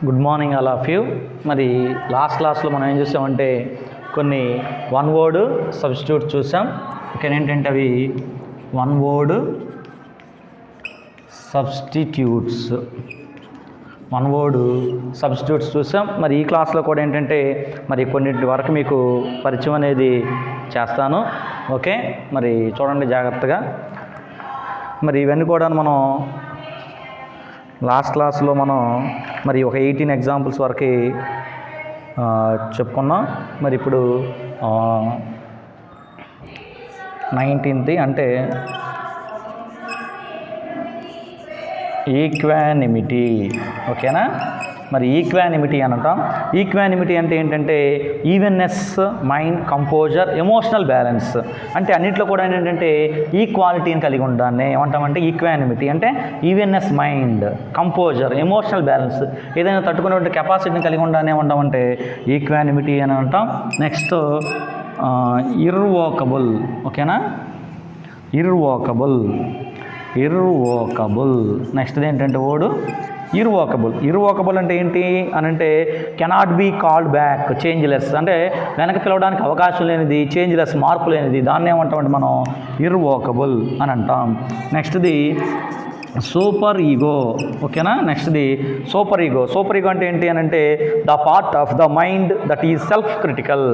Good morning all of you. మరి last క్లాస్లో మనం ఏం చూసామంటే కొన్ని వన్ వర్డ్ సబ్స్టిట్యూట్స్ చూసాం. ఇక్కడ ఏంటంటే అవి వన్ వర్డ్ సబ్స్టిట్యూట్స్ చూసాం. మరి ఈ క్లాస్లో కూడా ఏంటంటే మరి కొన్నింటి వరకు మీకు పరిచయం అనేది చేస్తాను. ఓకే, మరి చూడండి జాగ్రత్తగా. మరి ఇవన్నీ కూడా మనం లాస్ట్ క్లాస్లో మనం మరి ఒక 18 ఎగ్జాంపుల్స్ వరకు చెప్పుకున్నాం. మరి ఇప్పుడు 19th అంటే ఈక్వానిమిటీ. ఓకేనా, మరి ఈక్వానిమిటీ అని అంటాం. ఈక్వానిమిటీ అంటే ఏంటంటే evenness, mind, composer, emotional balance. అంటే అన్నింటిలో కూడా ఏంటంటే ఈక్వాలిటీని కలిగి ఉండాలని ఏమంటామంటే ఈక్వానిమిటీ. అంటే evenness, mind, composer, emotional balance, ఏదైనా తట్టుకునే కెపాసిటీని కలిగి ఉండాలని ఏమంటామంటే ఈక్వానిమిటీ అని అంటాం. నెక్స్ట్ ఇర్వోకబుల్. ఓకేనా, ఇర్వోకబుల్. నెక్స్ట్ ఏంటంటే వర్డ్ ఇర్వోకబుల్ అంటే ఏంటి అని అంటే cannot be called back, changeless. అంటే వెనక్కి పిలవడానికి అవకాశం లేనిది, చేంజ్లెస్, మార్పు లేనిది, దాన్ని ఏమంటామంటే మనం ఇర్వోకబుల్ అని అంటాం. నెక్స్ట్ది సూపర్ ఈగో. ఓకేనా, నెక్స్ట్ది సూపర్ ఈగో అంటే ఏంటి అని అంటే the part of the mind that is self critical.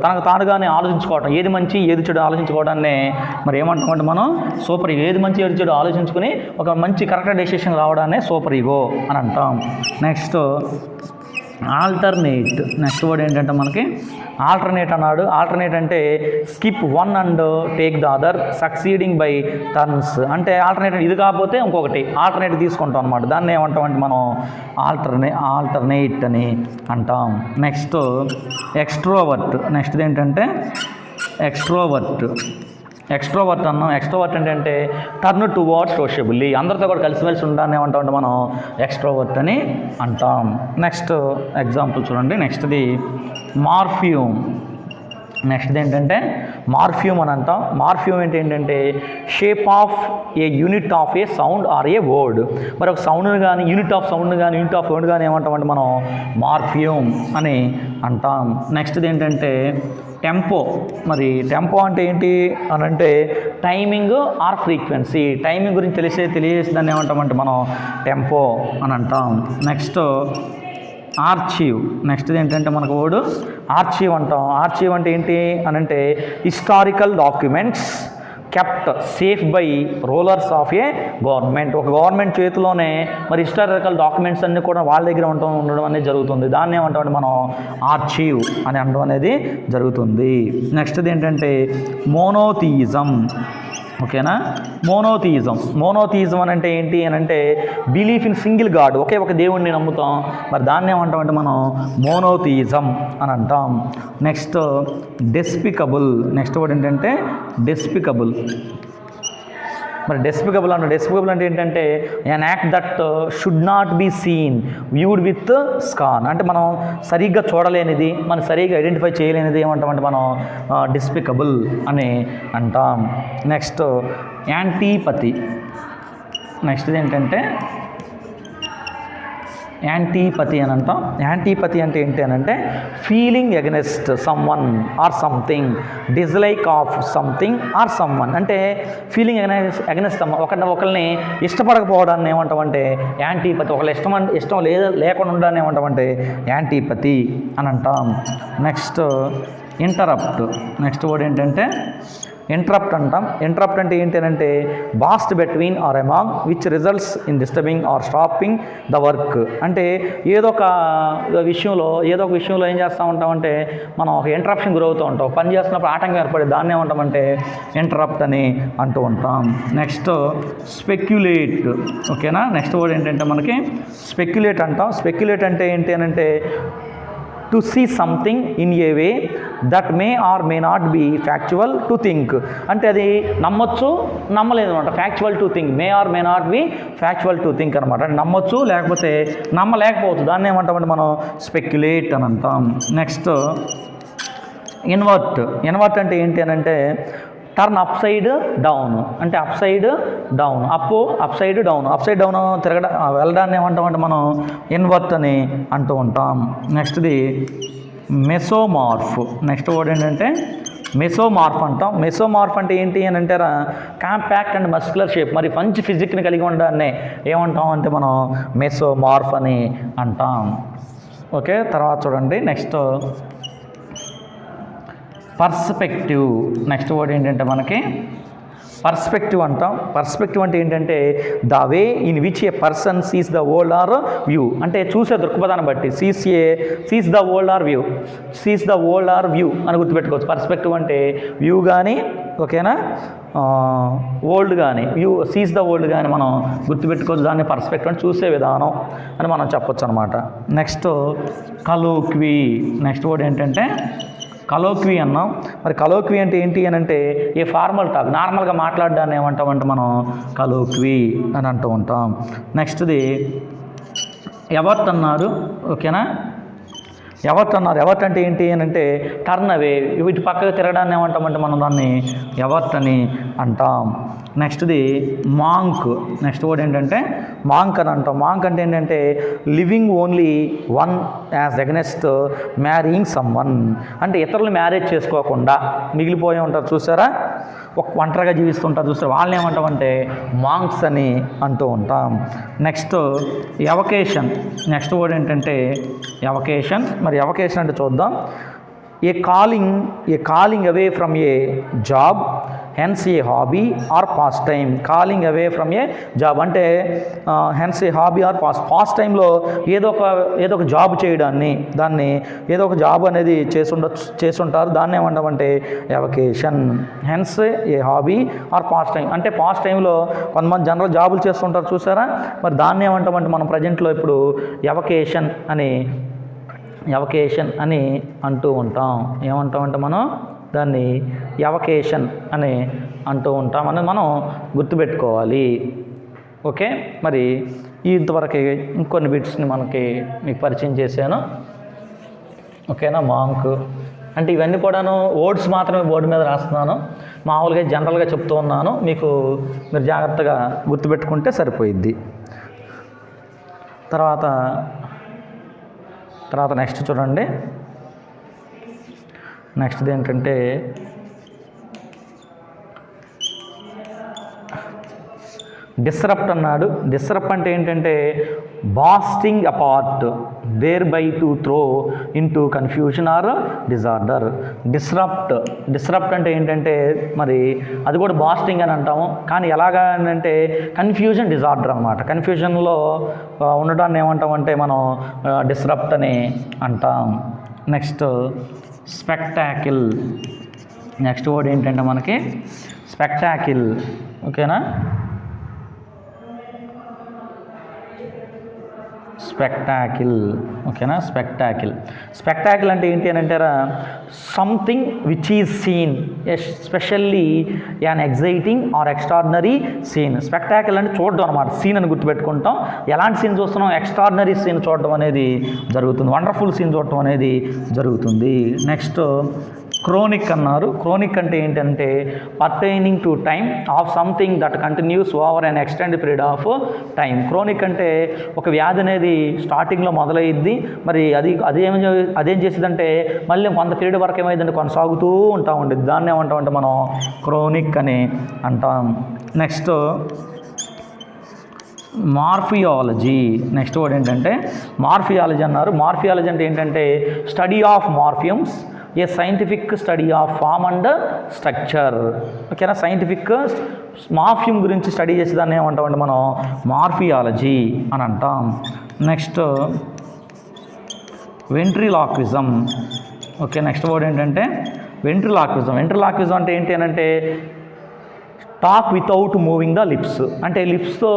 తనకు తానుగానే ఆలోచించుకోవటం, ఏది మంచి ఏది చెడు ఆలోచించుకోవడాన్ని మరి ఏమంటామంటే మనం సూపర్ ఈగో. ఏది మంచి ఏది చెడు ఆలోచించుకుని ఒక మంచి కరెక్ట్ డెసిషన్ రావడాన్ని సూపర్ ఈగో అని అంటాం. Next alternate. నెక్స్ట్ వర్డ్ ఏంటంటే మనకి ఆల్టర్నేట్ అన్నాడు. ఆల్టర్నేట్ అంటే skip one and take the other, succeeding by turns. అంటే ఆల్టర్నేట్ ఇది కాకపోతే ఇంకొకటి ఆల్టర్నేట్ తీసుకుంటాం అనమాట. దాన్ని ఏమంటామంటే మనం ఆల్టర్నేట్ అని అంటాం. Next extrovert. నెక్స్ట్ ఏంటంటే ఎక్స్ట్రోవర్ట్ అన్నాం. ఎక్స్ట్రోవర్ట్ అంటే టర్న్ టువర్డ్స్ సోషబుల్లీ, అందరితో కూడా కలిసిమెలిసి ఉండాలని ఏమంటామంటే మనం ఎక్స్ట్రోవర్ట్ అని అంటాం. నెక్స్ట్ ఎగ్జాంపుల్ చూడండి. నెక్స్ట్ది మార్ఫ్యూమ్. నెక్స్ట్ ఏంటంటే మార్ఫ్యూమ్ అని అంటాం. మార్ఫ్యూమ్ ఏంటంటే shape of a unit of a sound or a word. మరి ఒక సౌండ్ని కానీ యూనిట్ ఆఫ్ సౌండ్ని కానీ యూనిట్ ఆఫ్ వర్డ్ కానీ ఏమంటామంటే మనం మార్ఫ్యూమ్ అని అంటాం. నెక్స్ట్ది ఏంటంటే టెంపో. మరి టెంపో అంటే ఏంటి అని అంటే టైమింగ్ ఆర్ ఫ్రీక్వెన్సీ. టైమింగ్ గురించి తెలియజేసేదాన్ని ఏమంటామంటే మనం టెంపో అని అంటాం. Next archive. నెక్స్ట్ ఏంటంటే మనకు వర్డ్ ఆర్చీవ్ అంటాం. ఆర్చీవ్ అంటే ఏంటి అని అంటే historical documents kept safe by rulers of A government. ఒక గవర్నమెంట్ చేతిలోనే మరి హిస్టారికల్ డాక్యుమెంట్స్ అన్నీ కూడా వాళ్ళ దగ్గర ఉండడం అనేది జరుగుతుంది. దాన్ని ఏమంటామంటే మనం ఆర్చీవ్ అని అనడం అనేది జరుగుతుంది. నెక్స్ట్ది ఏంటంటే మోనోథియిజం. ఓకేనా, మోనోథియిజం అని అంటే ఏంటి అని అంటే బిలీఫ్ ఇన్ సింగిల్ గాడ్, ఒకే ఒక దేవుడిని నమ్ముతాం. మరి దాన్ని ఏమంటామంటే మనం మోనోథియిజం అని అంటాం. Next despicable. నెక్స్ట్ వర్డ్ ఏంటంటే డెస్పికబుల్. మరి డెస్పికబుల్ అంటే ఏంటంటే an act that should not be seen viewed with scorn. అంటే మనం సరిగ్గా చూడలేనిది, మనం సరిగ్గా ఐడెంటిఫై చేయలేనిది ఏమంటామంటే మనం డెస్పికబుల్ అని అంటాం. నెక్స్ట్ యాంటీపతి. నెక్స్ట్ ఏంటంటే యాంటీపతి అని అంటాం. యాంటీపతి అంటే ఏంటి అని అంటే feeling against someone or something, dislike of something are someone. అంటే ఫీలింగ్ ఎగనెస్ట్ ఒకరిని ఇష్టపడకపోవడాన్ని ఏమంటామంటే యాంటీపతి. ఒకళ్ళు ఇష్టం లేకుండా ఉండడాన్ని ఏమంటామంటే యాంటీపతి అని అంటాం. Next interrupt. నెక్స్ట్ వర్డ్ ఏంటంటే ఇంటరప్ట్ అంటాం. ఇంటరప్ట్ అంటే ఏంటి అంటే burst between or among which results in disturbing or stopping the work. అంటే ఏదో ఒక విషయంలో ఏం చేస్తూ ఉంటామంటే మనం ఒక ఇంటరప్షన్ గురవుతూ ఉంటాం. పని చేస్తున్నప్పుడు ఆటంకం ఏర్పడే దాన్ని ఏమంటామంటే ఇంటరప్ట్ అని అంటూ ఉంటాం. Next speculate. ఓకేనా, నెక్స్ట్ వర్డ్ ఏంటంటే మనకి స్పెక్యులేట్ అంటాం. స్పెక్యులేట్ అంటే ఏంటి అని అంటే to see something in a way that may or may not be factual to think. అంటే అది నమ్మొచ్చు, నమ్మలేదు అనమాట. Factual to think, may or may not be factual to think అనమాట. అంటే నమ్మొచ్చు లేకపోతే నమ్మలేకపోవచ్చు. దాన్ని ఏమంటామంటే మనం స్పెక్యులేట్ అని అంటాం. నెక్స్ట్ ఇన్వర్ట్ అంటే ఏంటి అని అంటే టర్న్ అప్ సైడ్ డౌన్ అంటే upside down, upside down వెళ్ళడాన్ని ఏమంటామంటే మనం ఇన్వర్ట్ అని అంటూ ఉంటాం. నెక్స్ట్ది మెసోమార్ఫ్. నెక్స్ట్ వర్డ్ ఏంటంటే మెసోమార్ఫ్ అంటాం. మెసోమార్ఫ్ అంటే ఏంటి అని అంటారా, కాంపాక్ట్ అండ్ మస్కులర్ షేప్, మరి మంచి ఫిజిక్ని కలిగి ఉండడాన్ని ఏమంటాం అంటే మనం మెసోమార్ఫ్ అని అంటాం. ఓకే, తర్వాత చూడండి నెక్స్ట్ పర్స్పెక్టివ్. నెక్స్ట్ వర్డ్ ఏంటంటే మనకి పర్స్పెక్టివ్ అంటాం. పర్స్పెక్టివ్ అంటే ఏంటంటే the way in which a person sees the world or view, అంటే చూసే దృక్పథాన్ని బట్టి sees the world or view అని గుర్తుపెట్టుకోవచ్చు. పర్స్పెక్టివ్ అంటే వ్యూ కానీ, ఓకేనా, వరల్డ్ కానీ, సీస్ ద వరల్డ్ కానీ మనం గుర్తుపెట్టుకోవచ్చు. దాన్ని పర్స్పెక్టివ్ అంటే చూసే విధానం అని మనం చెప్పొచ్చు అనమాట. నెక్స్ట్ కలోక్వీ. నెక్స్ట్ వర్డ్ ఏంటంటే కలోక్వీ అన్నాం. మరి కలోక్వీ అంటే ఏంటి అని అంటే ఏ ఫార్మల్ టాక్, నార్మల్గా మాట్లాడడాన్ని ఏమంటామంటే మనం కలోక్వీ అని అంటూ ఉంటాం. నెక్స్ట్ది ఎవర్ట్ అన్నారు. ఓకేనా, ఎవర్ట్ అన్నారు. ఎవర్ట్ అంటే ఏంటి అని అంటే టర్న్ అవే, వీటి పక్కకు తిరగడాన్ని ఏమంటామంటే మనం దాన్ని ఎవర్ట్ అని అంటాం. నెక్స్ట్ది మాంక్. నెక్స్ట్ వర్డ్ ఏంటంటే మాంక్ అని అంటాం. మాంక్ అంటే ఏంటంటే living only one as against marrying someone, అంటే ఇతరులు మ్యారేజ్ చేసుకోకుండా మిగిలిపోయి ఉంటారు చూసారా, ఒంటరిగా జీవిస్తుంటారు చూసారా, వాళ్ళని ఏమంటామంటే మాంక్స్ అని అంటూ ఉంటాం. నెక్స్ట్ ఎవకేషన్. నెక్స్ట్ వర్డ్ ఏంటంటే ఎవకేషన్. మరి ఎవకేషన్ అంటే చూద్దాం. A calling away from a job, hence a hobby or pastime. Calling away from a job అంటే హెన్స్ ఏ హాబీ ఆర్ పాస్ టైంలో ఏదో ఒక జాబ్ చేయడాన్ని, దాన్ని ఏదో ఒక జాబ్ అనేది చేస్తుంటారు, దాన్ని ఏమంటామంటే avocation. Hence a hobby or pastime అంటే పాస్ టైంలో కొంతమంది జనరల్ జాబులు చేస్తుంటారు చూసారా, మరి దాన్ని ఏమంటామంటే మనం ప్రజెంట్లో ఇప్పుడు ఎవకేషన్ అని అంటూ ఉంటాం. ఏమంటామంటే మనం దాన్ని ఎవకేషన్ అని అంటూ ఉంటాం అని మనం గుర్తుపెట్టుకోవాలి. ఓకే, మరి ఇంతవరకు ఇంకొన్ని బిట్స్ని మీకు పరిచయం చేశాను. ఓకేనా, మాంక్ అంటే ఇవన్నీ కూడాను వర్డ్స్ మాత్రమే బోర్డు మీద రాస్తున్నాను, మామూలుగా జనరల్గా చెప్తూ ఉన్నాను, మీరు జాగ్రత్తగా గుర్తుపెట్టుకుంటే సరిపోయిద్ది. తర్వాత నెక్స్ట్ చూడండి. నెక్స్ట్ది ఏంటంటే డిస్రప్ట్ అన్నాడు. డిస్రప్ట్ అంటే ఏంటంటే bursting apart thereby to throw into confusion or disorder. Disrupt అంటే ఏంటంటే మరి అది కూడా బాస్టింగ్ అని అంటాము, కానీ ఎలాగా అంటే కన్ఫ్యూజన్ డిజార్డర్ అనమాట. కన్ఫ్యూజన్లో ఉండడాన్ని ఏమంటామంటే మనం డిస్రప్ట్ అని అంటాం. Next spectacle. నెక్స్ట్ వర్డ్ ఏంటంటే మనకి స్పెక్టాకిల్. ఓకేనా, స్పెక్టాకిల్. ఓకేనా, స్పెక్టాకిల్ అంటే ఏంటి అని అంటారా, something which is seen especially an exciting or extraordinary scene. Spectacle అంటే చూడడం అనమాట, సీన్ అని గుర్తుపెట్టుకుంటాం. ఎలాంటి సీన్ చూస్తున్నాం, ఎక్స్ట్రాడినరీ సీన్ చూడటం అనేది జరుగుతుంది, వండర్ఫుల్ సీన్ చూడటం అనేది జరుగుతుంది. నెక్స్ట్ క్రోనిక్ అన్నారు. క్రోనిక్ అంటే ఏంటంటే pertaining to time of something that continuous over an extended period of time. Chronic అంటే ఒక వ్యాధి అనేది స్టార్టింగ్లో మొదలయ్యిద్ది, మరి అదేం చేసేదంటే మళ్ళీ కొంత పీరియడ్ వరకు ఏమైందంటే కొనసాగుతూ ఉండిద్ది, దాన్ని ఏమంటామంటే మనం క్రోనిక్ అని అంటాం. నెక్స్ట్ మార్ఫియాలజీ. నెక్స్ట్ వర్డ్ ఏంటంటే మార్ఫియాలజీ అన్నారు. మార్ఫియాలజీ అంటే ఏంటంటే study of morphemes, a scientific study of form and structure. ఓకేనా, సైంటిఫిక్ మార్ఫియం గురించి స్టడీ చేసేదాన్ని ఏమంటామంటే మనం మార్ఫియాలజీ అని అంటాం. Next ventriloquism. Okay, next word ఏంటంటే వెంట్రిలాక్విజం. వెంట్రిలాక్విజం అంటే ఏంటి అని అంటే talk without moving the lips, అంటే లిప్స్తో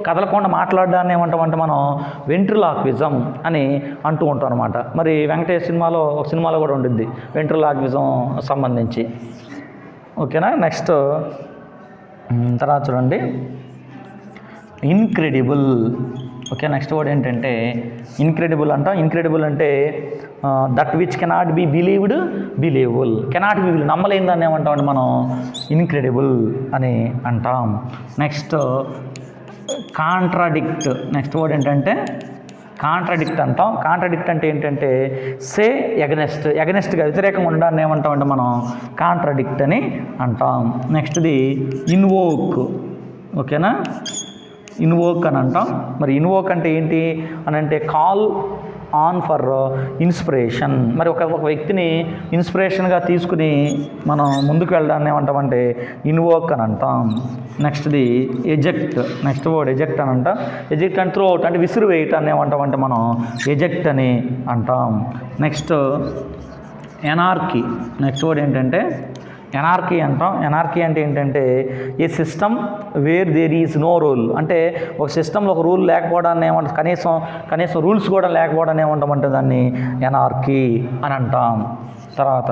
కదలకుండా మాట్లాడడాన్ని ఏమంటామంటే మనం వెంట్రిలాక్విజం అని అంటూ ఉంటాం అనమాట. మరి వెంకటేష్ సినిమాలో కూడా ఉంటుంది వెంట్రిలాక్విజం సంబంధించి. ఓకేనా, నెక్స్ట్ తర్వాత చూడండి ఇన్క్రెడిబుల్. ఓకే, నెక్స్ట్ వర్డ్ ఏంటంటే ఇన్క్రెడిబుల్ అంటాం. ఇన్క్రెడిబుల్ అంటే that which cannot be believed believable. Cannot be believe, నమ్మలేని దాన్ని ఏమంటామంటే మనం ఇన్క్రెడిబుల్ అని అంటాం. Next contradict. నెక్స్ట్ వర్డ్ ఏంటంటే కాంట్రాడిక్ట్ అంటాం. కాంట్రాడిక్ట్ అంటే ఏంటంటే సే ఎగనెస్ట్, ఎగనెస్ట్గా వ్యతిరేకంగా ఉండడాన్ని ఏమంటామంటే మనం కాంట్రాడిక్ట్ అని అంటాం. నెక్స్ట్ది ఇన్వోక్. ఓకేనా, ఇన్వోక్ అని అంటాం. మరి ఇన్వోక్ అంటే ఏంటి అని అంటే కాల్ ఆన్ ఫర్ ఇన్స్పిరేషన్. మరి ఒక వ్యక్తిని ఇన్స్పిరేషన్గా తీసుకుని మనం ముందుకు వెళ్ళడాన్ని ఏమంటామంటే ఇన్వోక్ అని అంటాం. నెక్స్ట్ది ఎజెక్ట్. నెక్స్ట్ వర్డ్ ఎజెక్ట్ అని అంటాం. ఎజెక్ట్ అంటే త్రూ అవుట్ అంటే విసిరి వేయటాన్ని ఏమంటామంటే మనం ఎజెక్ట్ అని అంటాం. Next anarchy. నెక్స్ట్ వర్డ్ ఏంటంటే ఎనార్కీ అంటాం. ఎనార్కీ అంటే ఏంటంటే a system where there is no rule. అంటే ఒక సిస్టంలో ఒక రూల్ లేకపోవడాన్ని ఏమంటాం, కనీసం రూల్స్ కూడా లేకపోవడాన్ని ఏమంటామంటే దాన్ని ఎనార్కీ అని అంటాం. తర్వాత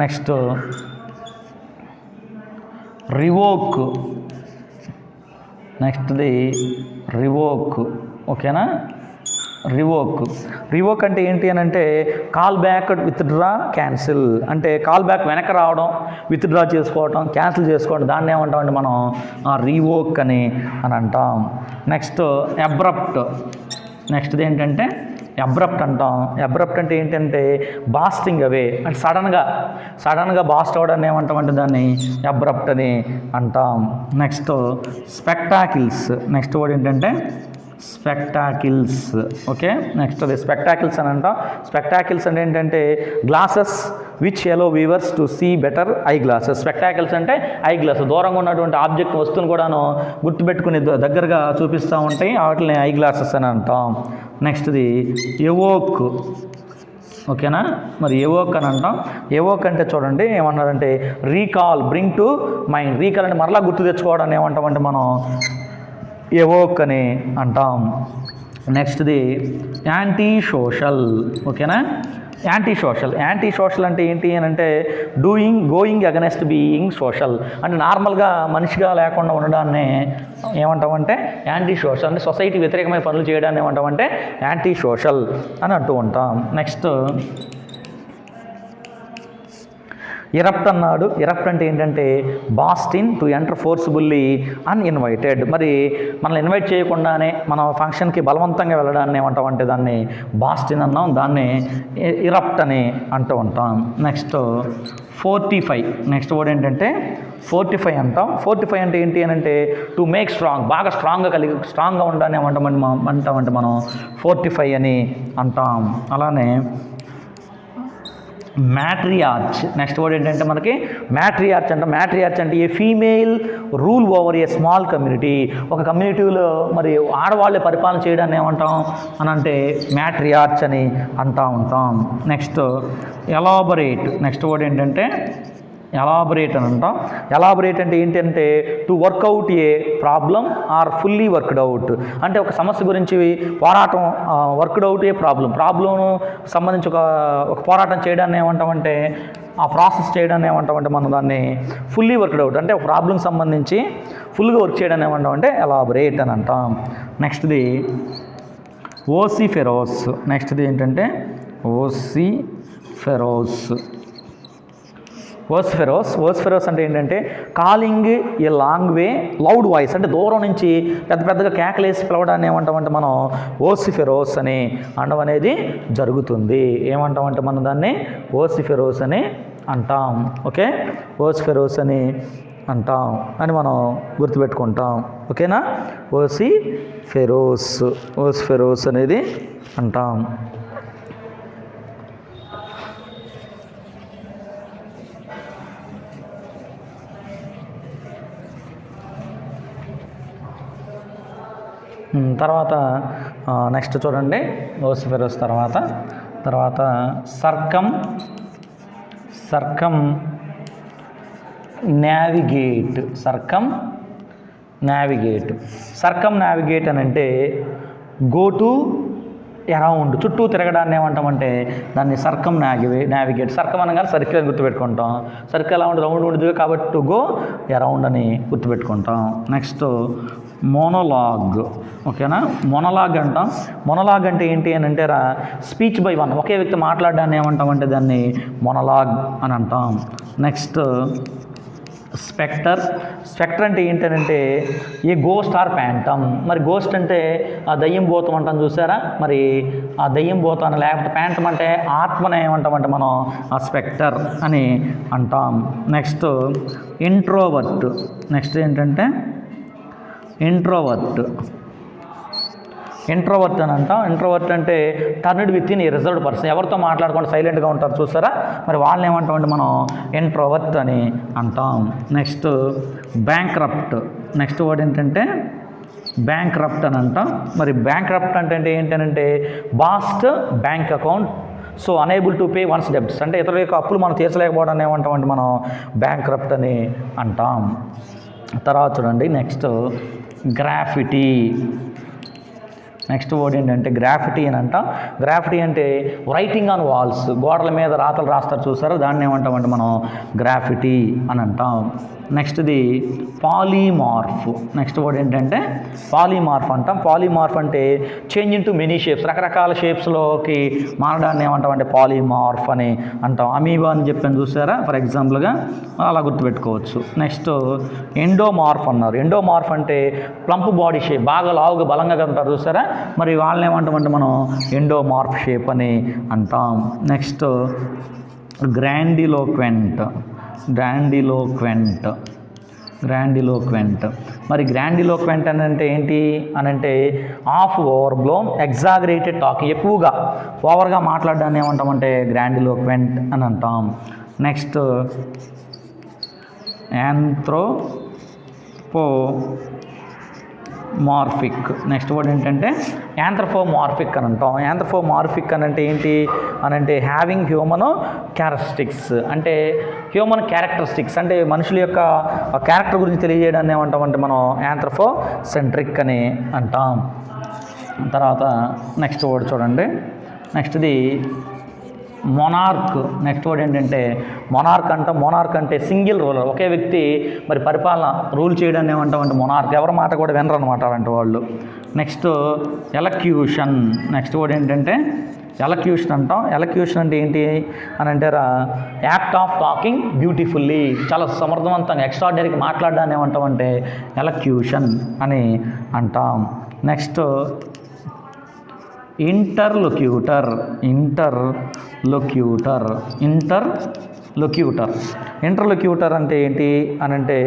నెక్స్ట్ రివోక్. నెక్స్ట్ది రివోక్. ఓకేనా, రివోక్ అంటే ఏంటి అని అంటే కాల్ బ్యాక్, విత్డ్రా, క్యాన్సిల్. అంటే కాల్ బ్యాక్ వెనక్కి రావడం, విత్డ్రా చేసుకోవడం, క్యాన్సిల్ చేసుకోవడం, దాన్ని ఏమంటామంటే మనం రివోక్ అని అంటాం. Next abrupt. నెక్స్ట్ది ఏంటంటే అబ్రప్ట్ అంటాం. అబ్రప్ట్ అంటే ఏంటంటే బాస్టింగ్ అవే, అంటే సడన్గా బాస్ట్ అవ్వడాన్ని ఏమంటామంటే దాన్ని అబ్రప్ట్ అని అంటాం. Next spectacles. నెక్స్ట్ వర్డ్ ఏంటంటే స్పెక్టాకిల్స్. ఓకే, నెక్స్ట్ అది స్పెక్టాకిల్స్ అని అంటాం. స్పెక్టాకిల్స్ అంటే ఏంటంటే glasses which allow wearers to see better eye glasses. Spectacles అంటే ఐ గ్లాస్, దూరంగా ఉన్నటువంటి ఆబ్జెక్ట్ వస్తువును కూడాను గుర్తుపెట్టుకుని దగ్గరగా చూపిస్తూ ఉంటాయి, వాటిని ఐ గ్లాసెస్ అని అంటాం. నెక్స్ట్ది ఎవోక్. ఓకేనా, మరి ఎవోక్ అని అంటాం. ఎవోక్ అంటే చూడండి ఏమన్నారంటే recall, bring to mind. Recall అంటే మరలా గుర్తు తెచ్చుకోవడాన్ని ఏమంటామంటే మనం ఎవోక్ అని అంటాం. నెక్స్ట్ది యాంటీ సోషల్. ఓకేనా, యాంటీ సోషల్ అంటే ఏంటి అని అంటే గోయింగ్ అగెనెస్ట్ బీయింగ్ సోషల్. అంటే నార్మల్గా మనిషిగా లేకుండా ఉండడాన్ని ఏమంటామంటే యాంటీ సోషల్. అంటే సొసైటీ వ్యతిరేకమైన పనులు చేయడాన్ని ఏమంటామంటే యాంటీ సోషల్ అని అంటూ ఉంటాం. నెక్స్ట్ ఇరప్ట్ అన్నాడు. ఇరప్ట్ అంటే ఏంటంటే బాస్టిన్ టు ఎంటర్ ఫోర్స్బుల్లీ అన్ఇన్వైటెడ్. మరి మనల్ని ఇన్వైట్ చేయకుండానే మన ఫంక్షన్కి బలవంతంగా వెళ్ళడాన్ని ఏమంటామంటే దాన్ని బాస్టిన్ అన్నాం, దాన్ని ఇరప్ట్ అని అంటూ ఉంటాం. నెక్స్ట్ 45. నెక్స్ట్ వర్డ్ ఏంటంటే 45 అంటాం. 45 అంటే ఏంటి అని అంటే టు మేక్ స్ట్రాంగ్, బాగా స్ట్రాంగ్గా ఉండడాన్ని ఏమంటామంటే మనం 45 అని అంటాం. అలానే మ్యాట్రియార్చ్. నెక్స్ట్ వర్డ్ ఏంటంటే మనకి మ్యాట్రియార్చ్ అంటాం. మ్యాట్రియార్చ్ అంటే a female rule over a small community. ఒక కమ్యూనిటీలో మరి ఆడవాళ్ళే పరిపాలన చేయడాన్ని ఏమంటాం అని అంటే మ్యాట్రియార్చ్ అని అంటూ ఉంటాం. Next elaborate. నెక్స్ట్ వర్డ్ ఏంటంటే ఎలాబొరేట్ అని అంటాం. ఎలాబొరేట్ అంటే ఏంటంటే to work out a problem or fully worked out. అంటే ఒక సమస్య గురించి పోరాటం, వర్క్డ్ అవుట్ ఏ ప్రాబ్లంను సంబంధించి ఒక పోరాటం చేయడాన్ని ఏమంటామంటే ఆ ప్రాసెస్ చేయడాన్ని ఏమంటామంటే మనం దాన్ని ఫుల్లీ వర్క్డ్ అవుట్. అంటే ఒక ప్రాబ్లంకి సంబంధించి ఫుల్గా వర్క్ చేయడాన్ని ఏమంటామంటే ఎలాబొరేట్ అని అంటాం. నెక్స్ట్ది ఓసిఫెరోస్. నెక్స్ట్ది ఏంటంటే ఓసిఫెరోస్ అంటే ఏంటంటే calling a long way loud voice. అంటే దూరం నుంచి పెద్దగా కేకలేసి పిలవడాన్ని ఏమంటామంటే మనం ఓసిఫెరోస్ అని అనడం అనేది జరుగుతుంది. ఏమంటామంటే మనం దాన్ని ఓసిఫెరోస్ అని అంటాం. ఓకే, ఓసిఫెరోస్ అని అంటాం అని మనం గుర్తుపెట్టుకుంటాం. ఓకేనా, ఓసిఫెరోస్ అనేది అంటాం. తర్వాత నెక్స్ట్ చూడండి ఓసిఫెరోస్ తర్వాత సర్కమ్ నావిగేట్. సర్కమ్ నావిగేట్ అని అంటే గో టు అరౌండ్ చుట్టూ తిరగడాన్ని ఏమంటామంటే దాన్ని సర్కమ్ నావిగేట్. సర్కమ్ అనగానే సర్కిల్ అని గుర్తుపెట్టుకుంటాం. సర్కిల్ ఎలా ఉంటుంది, రౌండ్ ఉంటుంది కాబట్టి టు గో అరౌండ్ అని గుర్తుపెట్టుకుంటాం. Next monologue. ఓకేనా, మొనలాగ్ అంటాం. మొనలాగ్ అంటే ఏంటి అని అంటే స్పీచ్ బై వన్, ఒకే వ్యక్తి మాట్లాడడాన్ని ఏమంటామంటే దాన్ని మొనలాగ్ అని అంటాం. Next Spectre. స్పెక్టర్ అంటే ఏంటంటే ఏ గోస్ట్ ఆర్ ప్యాంటమ్. మరి గోస్ట్ అంటే ఆ దయ్యం భూతం అంటాం చూసారా, మరి ఆ దయ్యం భూతాన్ని, లేకపోతే ప్యాంటమ్ అంటే ఆత్మని ఏమంటామంటే మనం ఆ స్పెక్టర్ అని అంటాం. Next introvert. నెక్స్ట్ ఏంటంటే ఇంట్రోవర్ట్. ఇంట్రోవర్ట్ అని అంటాం. ఇంట్రోవర్ట్ అంటే turned with in a reserved person, ఎవరితో మాట్లాడకుండా సైలెంట్గా ఉంటారు చూసారా, మరి వాళ్ళని ఏమంటామంటే మనం ఇంట్రోవర్ట్ అని అంటాం. Next bankrupt. నెక్స్ట్ వర్డ్ ఏంటంటే బ్యాంక్రప్ట్ అని అంటాం. మరి బ్యాంక్రప్ట్ అంటే ఏంటంటే bast bank account, so unable to pay once debts, అంటే ఇతరుల యొక్క అప్పులు మనం తీర్చలేకపోవడాన్ని ఏమంటామంటే మనం బ్యాంక్రప్ట్ అని అంటాం. తర్వాత చూడండి నెక్స్ట్ గ్రాఫిటీ. నెక్స్ట్ వర్డ్ ఏంటంటే గ్రాఫిటీ అని అంటాం. గ్రాఫిటీ అంటే రైటింగ్ ఆన్ వాల్స్, గోడల మీద రాతలు రాస్తారు చూసారు, దాన్ని ఏమంటామంటే మనం గ్రాఫిటీ అని అంటాం. నెక్స్ట్ది పాలీమార్ఫ్. నెక్స్ట్ వర్డ్ ఏంటంటే పాలీమార్ఫ్ అంటాం. పాలీమార్ఫ్ అంటే చేంజ్ ఇంటూ మెనీ షేప్స్, రకరకాల షేప్స్లోకి మారడాన్ని ఏమంటామంటే పాలీమార్ఫ్ అని అంటాం. అమీబా అని చెప్పాను చూసారా, ఫర్ ఎగ్జాంపుల్గా అలా గుర్తుపెట్టుకోవచ్చు. నెక్స్ట్ ఎండోమార్ఫ్ అన్నారు. ఎండోమార్ఫ్ అంటే ప్లంప్ బాడీ షేప్, బాగా లావుగా బలంగా ఉంటారు చూసారా, మరి వాళ్ళని ఏమంటామంటే మనం ఎండోమార్ఫ్ షేప్ అని అంటాం. నెక్స్ట్ గ్రాండిలోక్వెంట్. గ్రాండిలోక్వెంట్. గ్రాండిలోక్వెంట్. మరి గ్రాండిలోక్వెంట్ అని అంటే ఏంటి అని అంటే of over blown exaggerated talk, ఎక్కువగా ఓవర్గా మాట్లాడడాన్ని ఏమంటామంటే గ్రాండిలోక్వెంట్ అని అంటాం. Next anthropomorphic. నెక్స్ట్ వర్డ్ ఏంటంటే యాంథ్రోపోమార్ఫిక్ అని అంటాం. యాంథ్రోపోమార్ఫిక్ అని అంటే ఏంటి అని అంటే హ్యావింగ్ హ్యూమన్ క్యారెక్టరిస్టిక్స్, అంటే హ్యూమన్ క్యారెక్టరిస్టిక్స్ అంటే మనుషుల యొక్క క్యారెక్టర్ గురించి తెలియజేయడాన్ని ఏమంటామంటే మనం యాంథ్రోపోసెంట్రిక్ అని అంటాం. తర్వాత నెక్స్ట్ వర్డ్ చూడండి, నెక్స్ట్ది మొనార్క్. నెక్స్ట్ వర్డ్ ఏంటంటే మొనార్క్ అంటాం. మొనార్క్ అంటే సింగిల్ రూలర్, ఒకే వ్యక్తి మరి పరిపాలన రూల్ చేయడాన్ని ఏమంటామంటే మొనార్క్, ఎవరి మాట కూడా వినరు అనమాట అలాంటి వాళ్ళు. Next elocution. నెక్స్ట్ వర్డ్ ఏంటంటే ఎలక్యూషన్ అంటాం. ఎలక్యూషన్ అంటే ఏంటి అని అంటే యాక్ట్ ఆఫ్ టాకింగ్ బ్యూటిఫుల్లీ, చాలా సమర్థవంతంగా ఎక్స్ట్రాడినరీగా మాట్లాడడాన్ని ఏమంటామంటే ఎలక్యూషన్ అని అంటాం. నెక్స్ట్ ఇంటర్లొక్యూటర్. ఇంటర్లొక్యూటర్. ఇంటర్లొక్యూటర్ అంటే ఏంటి అని అంటే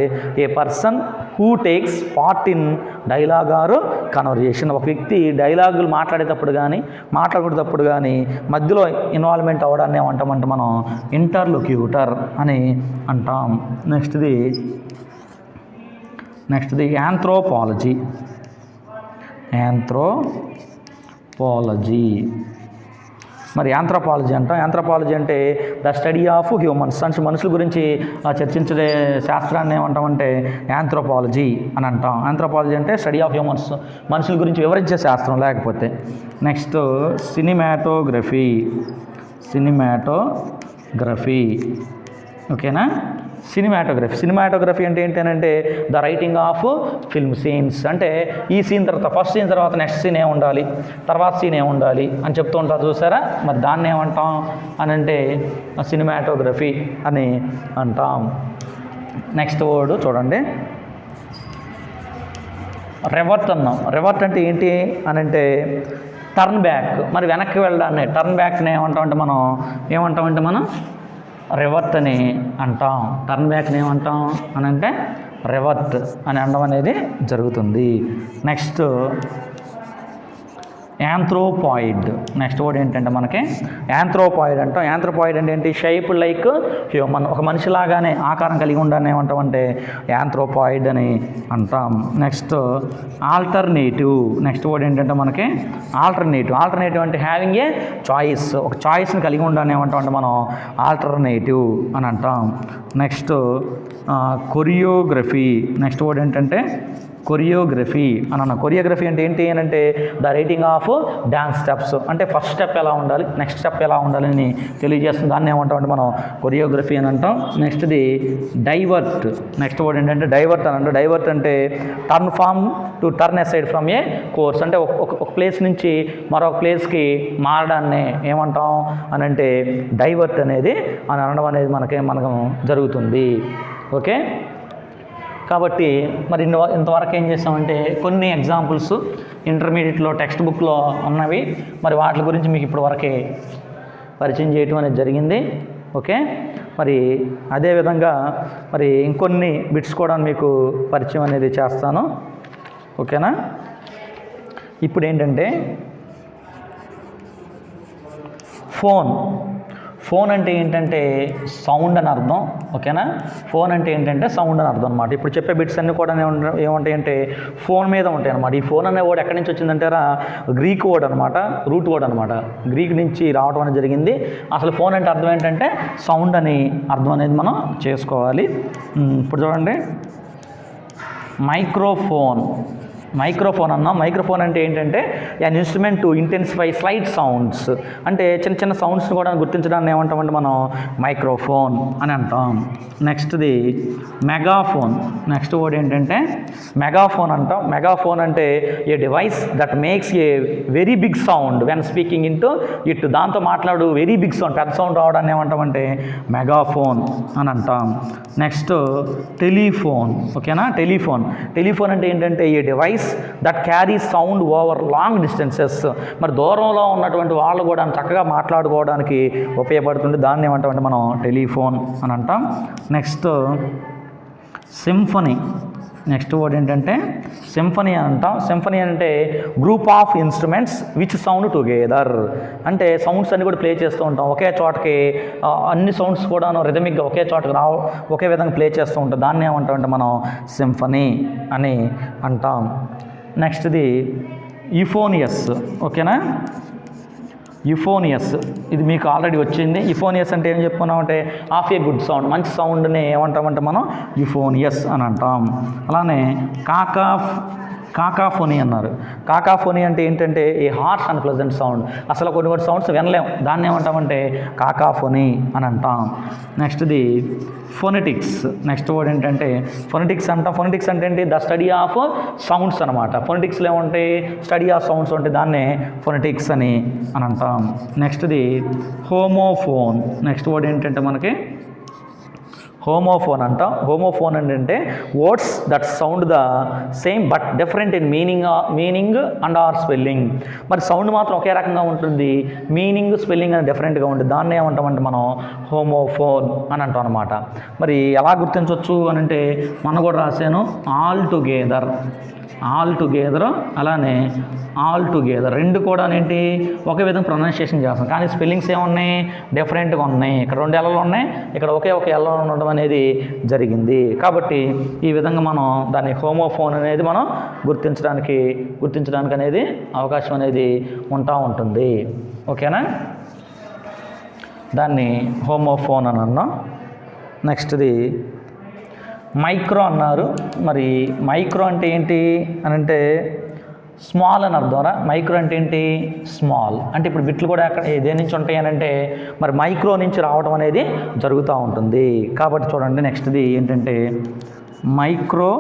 a person who takes part in dialogue or conversation, ఒక వ్యక్తి డైలాగులు మాట్లాడేటప్పుడు కానీ మాట్లాడేటప్పుడు కానీ మధ్యలో ఇన్వాల్వ్మెంట్ అవ్వడాన్ని ఏమంటామంటే మనం ఇంటర్లొక్యూటర్ అని అంటాం. నెక్స్ట్ది యాంథ్రోపాలజీ. మరి యాంథ్రోపాలజీ అంటాం. యాంథ్రోపాలజీ అంటే ద స్టడీ ఆఫ్ హ్యూమన్స్, అంటే మనుషుల గురించి చర్చించే శాస్త్రాన్ని ఏమంటామంటే యాంథ్రోపాలజీ అని అంటాం. యాంథ్రోపాలజీ అంటే స్టడీ ఆఫ్ హ్యూమన్స్, మనుషుల గురించి వివరించే శాస్త్రం లేకపోతే. Next cinematography. ఓకేనా, సినిమాటోగ్రఫీ అంటే ఏంటంటే the writing of film scenes, అంటే ఈ సీన్ తర్వాత ఫస్ట్ సీన్ తర్వాత నెక్స్ట్ సీన్ ఉండాలి, తర్వాత సీన్ ఉండాలి అని చెప్తూ ఉంటారు చూసారా, మరి దాన్ని ఏమంటాం అని అంటే సినిమాటోగ్రఫీ అని అంటాం. నెక్స్ట్ వర్డ్ చూడండి రివర్ట్ అన్నాం. రివర్ట్ అంటే ఏంటి అని అంటే టర్న్ బ్యాక్, మరి వెనక్కి వెళ్ళడాన్ని టర్న్ బ్యాక్ని ఏమంటామంటే మనం రివర్ట్ అని అంటాం. టర్న్ బ్యాక్ని ఏమంటాం అని అంటే రివర్ట్ అని అనడం అనేది జరుగుతుంది. నెక్స్ట్ యాంథ్రోపాయిడ్. నెక్స్ట్ వర్డ్ ఏంటంటే మనకి యాంథ్రోపాయిడ్ అంటాం. యాంథ్రోపాయిడ్ అంటే ఏంటి, షేప్ లైక్ హ్యూమన్, ఒక మనిషిలాగానే ఆకారం కలిగి ఉండాలని ఏమంటామంటే యాంథ్రోపాయిడ్ అని అంటాం. Next alternative. నెక్స్ట్ వర్డ్ ఏంటంటే మనకి ఆల్టర్నేటివ్ అంటే హ్యావింగ్ ఏ చాయిస్, ఒక చాయిస్ని కలిగి ఉండాలని ఏమంటామంటే మనం ఆల్టర్నేటివ్ అని అంటాం. Next choreography. నెక్స్ట్ వర్డ్ ఏంటంటే కొరియోగ్రఫీ అని అన్నాం. కొరియోగ్రఫీ అంటే ఏంటి అని అంటే the writing of dance steps, అంటే ఫస్ట్ స్టెప్ ఎలా ఉండాలి, నెక్స్ట్ స్టెప్ ఎలా ఉండాలి అని తెలియజేస్తుంది. దాన్ని ఏమంటామంటే మనం కొరియోగ్రఫీ అని అంటాం. నెక్స్ట్ది డైవర్ట్. నెక్స్ట్ వర్డ్ ఏంటంటే డైవర్ట్ అని అంటే, డైవర్ట్ అంటే turn aside from A course, అంటే ఒక ప్లేస్ నుంచి మరొక ప్లేస్కి మారడాన్ని ఏమంటాం అని అంటే డైవర్ట్ అనేది అని అనడం అనేది మనకు జరుగుతుంది. ఓకే, కాబట్టి మరి ఇంతవరకు ఏం చేస్తామంటే కొన్ని ఎగ్జాంపుల్స్ ఇంటర్మీడియట్లో టెక్స్ట్ బుక్లో ఉన్నవి, మరి వాటి గురించి మీకు ఇప్పుడు వరకే పరిచయం చేయటం అనేది జరిగింది. ఓకే, మరి అదేవిధంగా మరి ఇంకొన్ని బిట్స్ కూడా మీకు పరిచయం అనేది చేస్తాను. ఓకేనా, ఇప్పుడు ఏంటంటే ఫోన్ అంటే ఏంటంటే సౌండ్ అని అర్థం. ఓకేనా, ఫోన్ అంటే ఏంటంటే సౌండ్ అని అర్థం అనమాట. ఇప్పుడు చెప్పే బిట్స్ అన్నీ కూడా ఏముంటాయంటే ఫోన్ మీద ఉంటాయి అనమాట. ఈ ఫోన్ అనే వర్డ్ ఎక్కడి నుంచి వచ్చిందంటారా, గ్రీక్ వర్డ్ అనమాట, రూట్ వర్డ్ అనమాట, గ్రీక్ నుంచి రావడం అనేది జరిగింది. అసలు ఫోన్ అంటే అర్థం ఏంటంటే సౌండ్ అని అర్థం అనేది మనం చేసుకోవాలి. ఇప్పుడు చూడండి, మైక్రోఫోన్ అన్నాం. మైక్రోఫోన్ అంటే ఏంటంటే an instrument to intensify slight sounds, అంటే చిన్న చిన్న సౌండ్స్ని కూడా గుర్తించడాన్ని ఏమంటామంటే మనం మైక్రోఫోన్ అని అంటాం. నెక్స్ట్ది మెగాఫోన్. నెక్స్ట్ వర్డ్ ఏంటంటే మెగాఫోన్ అంటాం. మెగాఫోన్ అంటే a device that makes a very big sound when speaking into it, దాంతో మాట్లాడు వెరీ బిగ్ సౌండ్, పెద్ద సౌండ్ రావడాన్ని ఏమంటామంటే మెగాఫోన్ అని అంటాం. Next telephone. ఓకేనా, టెలిఫోన్ అంటే ఏంటంటే a device that carry sound over long distances, మరి దూరంలో ఉన్నటువంటి వాళ్ళు కూడా చక్కగా మాట్లాడుకోవడానికి ఉపయోగపడుతుంది. దాన్ని ఏమంటామంటే మనం టెలిఫోన్ అని అంటాం. Next symphony. నెక్స్ట్ వర్డ్ ఏంటంటే సింఫనీ అని అంటాం. సింఫనీ అంటే group of instruments which sound together, అంటే సౌండ్స్ అన్ని కూడా ప్లే చేస్తూ ఉంటాం ఒకే చోటకి, అన్ని సౌండ్స్ కూడా రిథమిక్గా ఒకే చోటకి ఒకే విధంగా ప్లే చేస్తూ ఉంటాం. దాన్ని ఏమంటామంటే మనం సింఫనీ అని అంటాం. నెక్స్ట్ది యుఫోనియస్. ఓకేనా, యుఫోనియస్ ఇది మీకు ఆల్రెడీ వచ్చింది. యుఫోనియస్ అంటే ఏం చెప్పుకున్నామంటే ఆఫ్ ఏ గుడ్ సౌండ్, మంచి సౌండ్ని ఏమంటామంటే మనం యుఫోనియస్ అని అంటాం. అలానే కాకాఫోనీ అన్నారు. కాకాఫోనీ అంటే ఏంటంటే ఏ హార్ష్ అండ్ ప్లెజెంట్ సౌండ్, అసలు కొన్ని సౌండ్స్ వినలేం, దాన్ని ఏమంటామంటే కాకాఫోనీ అని అంటాం. నెక్స్ట్ది ఫొనెటిక్స్. నెక్స్ట్ వర్డ్ ఏంటంటే ఫొనెటిక్స్ అంటాం. ఫొనెటిక్స్ అంటే ఏంటి, ద స్టడీ ఆఫ్ సౌండ్స్ అనమాట. ఫొనెటిక్స్లో ఏముంటాయి, స్టడీ ఆఫ్ సౌండ్స్ ఉంటాయి, దాన్నే ఫొనెటిక్స్ అని అంటాం. నెక్స్ట్ది హోమోఫోన్. నెక్స్ట్ వర్డ్ ఏంటంటే మనకి హోమోఫోన్ అంటాం. హోమోఫోన్ అంటే words that sound the same but different in meaning and or spelling, మరి సౌండ్ మాత్రం ఒకే రకంగా ఉంటుంది, మీనింగ్ స్పెల్లింగ్ అని డిఫరెంట్గా ఉంటుంది. దాన్ని ఏమంటామంటే మనం హోమోఫోన్ అని అంటాం అనమాట. మరి ఎలా గుర్తించవచ్చు అని అంటే మనం కూడా రాశాను, ఆల్ టుగెదర్ అలానే ఆల్ టుగెదర్ రెండు కూడా ఏంటి ఒకే విధంగా ప్రొనౌన్సియేషన్ చేస్తాం, కానీ స్పెల్లింగ్స్ ఏమున్నాయి, డిఫరెంట్గా ఉన్నాయి. ఇక్కడ 2 ఎల్లు ఉన్నాయి, ఇక్కడ ఒకే ఎల్లో ఉండడం అనేది జరిగింది. కాబట్టి ఈ విధంగా మనం దాన్ని హోమోఫోన్ అనేది మనం గుర్తించడానికి అనేది అవకాశం అనేది ఉంటుంది. ఓకేనా, దాన్ని హోమోఫోన్ అని అన్నాం. నెక్స్ట్ది మైక్రో అన్నారు. మరి మైక్రో అంటే ఏంటి అని అంటే స్మాల్ అని అర్థం. మైక్రో అంటే ఏంటి, స్మాల్ అంటే ఇప్పుడు బిట్లు కూడా అక్కడ దేని నుంచి ఉంటాయి అని అంటే మరి మైక్రో నుంచి రావడం అనేది జరుగుతూ ఉంటుంది. కాబట్టి చూడండి, నెక్స్ట్ది ఏంటంటే మైక్రో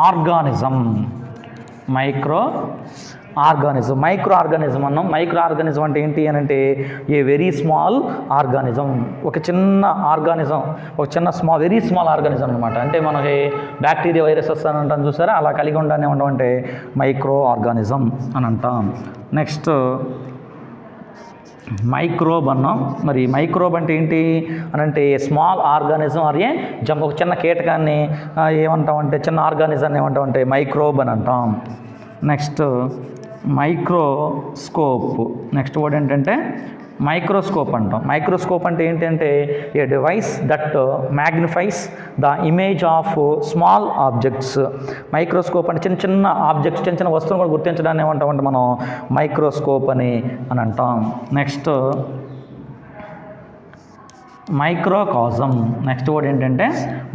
ఆర్గానిజం. మైక్రో ఆర్గానిజం అన్నాం. మైక్రో ఆర్గానిజం అంటే ఏంటి అని అంటే ఏ వెరీ స్మాల్ ఆర్గానిజం, ఒక చిన్న ఆర్గానిజం, ఒక చిన్న వెరీ స్మాల్ ఆర్గానిజం అనమాట. అంటే మనకి బ్యాక్టీరియా వైరసెస్ అని అంటాం చూసారా, అలా కలిగి ఉండాలని ఏమంటామంటే మైక్రో ఆర్గానిజం అని అంటాం. నెక్స్ట్ మైక్రోబ్ అన్నాం. మరి మైక్రోబ్ అంటే ఏంటి అని అంటే స్మాల్ ఆర్గానిజం ఆర్ ఏ ఒక చిన్న కీటకాన్ని ఏమంటామంటే చిన్న ఆర్గానిజాన్ని ఏమంటామంటే మైక్రోబ్ అని అంటాం. Next microscope. నెక్స్ట్ వర్డ్ ఏంటంటే మైక్రోస్కోప్ అంటాం. మైక్రోస్కోప్ అంటే ఏంటంటే a device that magnifies the image of small objects. Microscope అంటే చిన్న చిన్న ఆబ్జెక్ట్స్, చిన్న చిన్న వస్తువులు కూడా గుర్తించడాన్ని ఏమంటామంటే మనం మైక్రోస్కోప్ అని అంటాం. Next microcosm. నెక్స్ట్ వర్డ్ ఏంటంటే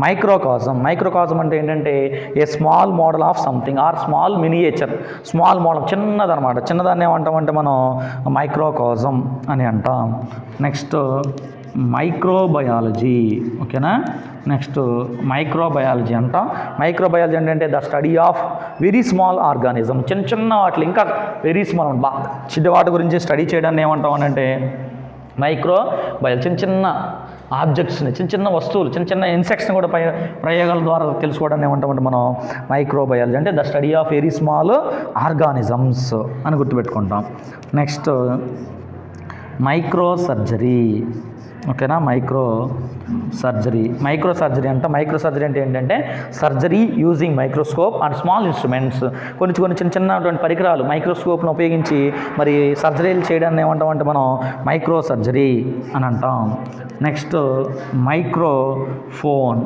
మైక్రోకాజం. మైక్రోకాజం అంటే ఏంటంటే a small model of something or small miniature. Small model చిన్నదనమాట. చిన్నదాన్ని ఏమంటామంటే మనం మైక్రోకాజం అని అంటాం. Next microbiology. ఓకేనా. నెక్స్ట్ మైక్రోబయాలజీ అంటాం. మైక్రోబయాలజీ అంటే the study of very small organism. చిన్న చిన్న వాటిలో ఇంకా వెరీ స్మాల్ చిన్న వాటి గురించి స్టడీ చేయడాన్ని ఏమంటాం అని అంటే మైక్రోబయాలజీ. చిన్న చిన్న ఆబ్జెక్ట్స్ని, చిన్న చిన్న వస్తువులు, చిన్న చిన్న ఇన్సెక్ట్స్ని కూడా ప్రయోగాల ద్వారా తెలుసుకోవడాన్ని ఏమంటామంటే మనం మైక్రోబయాలజీ అంటే the study of very small organisms అని గుర్తుపెట్టుకుంటాం. Next microsurgery. ఓకేనా. మైక్రో సర్జరీ అంటే ఏంటంటే surgery using microscope and small instruments. కొన్ని చిన్న చిన్నటువంటి పరికరాలు మైక్రోస్కోప్ను ఉపయోగించి మరి సర్జరీలు చేయడాన్ని ఏమంటామంటే మనం మైక్రో సర్జరీ అని అంటాం. Next microphone.